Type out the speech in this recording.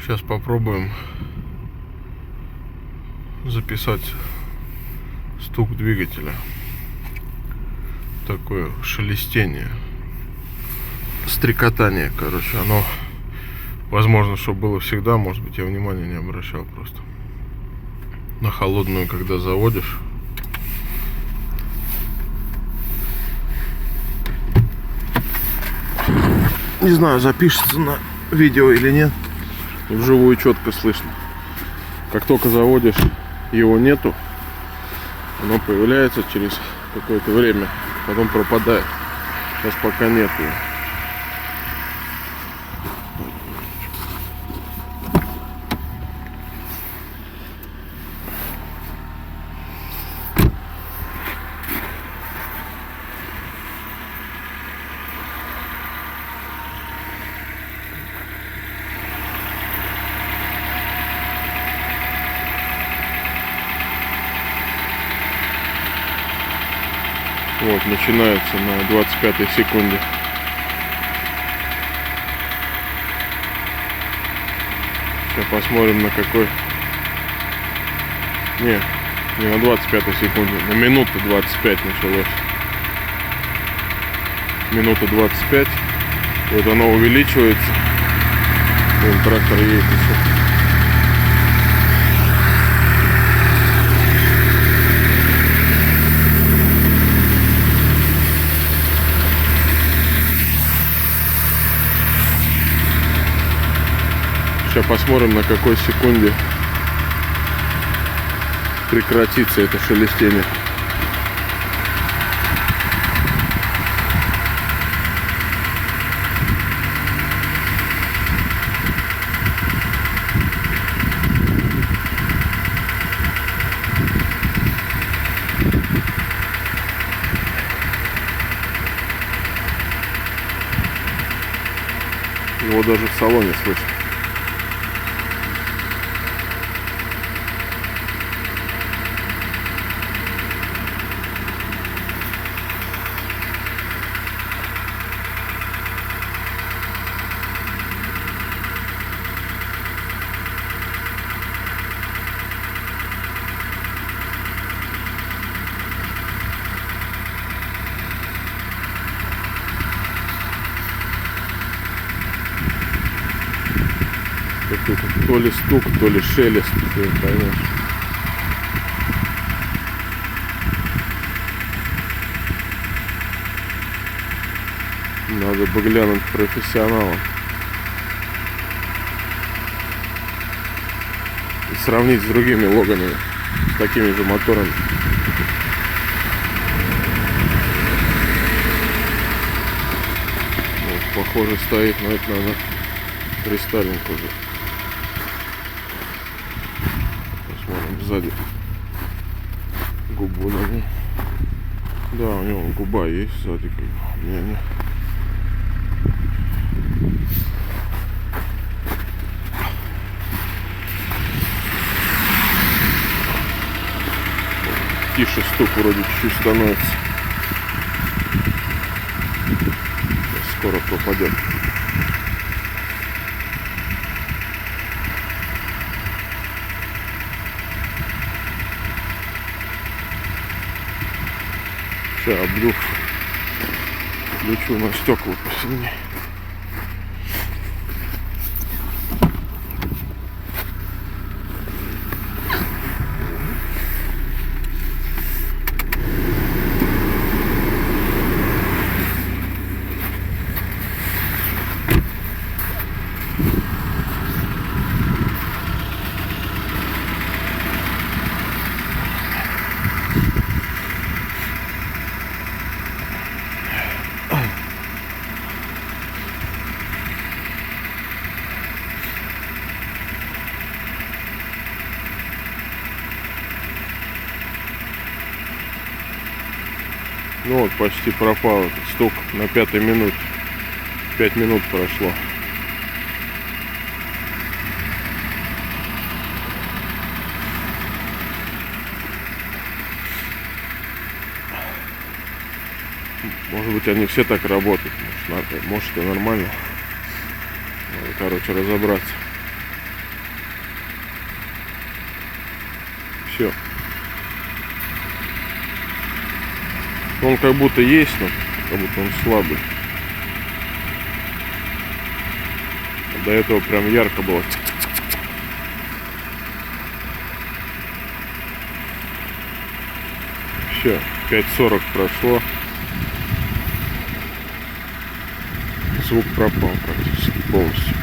Сейчас попробуем записать стук двигателя. Такое шелестение, стрекотание, короче. Оно, возможно, что было всегда, может быть, я внимания не обращал просто. На холодную, когда заводишь, не знаю, запишется на видео или нет. Вживую четко слышно. Как только заводишь, его нету, оно появляется через какое-то время, потом пропадает. Сейчас пока нету. Вот, начинается на 25-й секунде. Сейчас посмотрим на какой. Не на 25-й секунде, на минуту 25 началось. Минута 25. Вот оно увеличивается. Вон трактор едет еще. Сейчас посмотрим, на какой секунде прекратится это шелестение. Его даже в салоне слышно. То ли стук, то ли шелест, ты не поймешь. Надо бы глянуть профессионалам и сравнить с другими Логанами, с такими же моторами. Вот, похоже, стоит, но это надо рестайлинг уже. Сзади губу на ней. Да, у него губа есть сзади. Не. Тише стук вроде чуть-чуть становится. Скоро пропадет. Сейчас обдув, включу на стекла посильнее. Ну вот, почти пропал этот стук на 5-й минуте. 5 минут прошло. Может быть, они все так работают. Может, это нормально. Надо, короче, разобраться. Все. Он как будто есть, но как будто он слабый. До этого прям ярко было. Все, 5:40 прошло. Звук пропал практически полностью.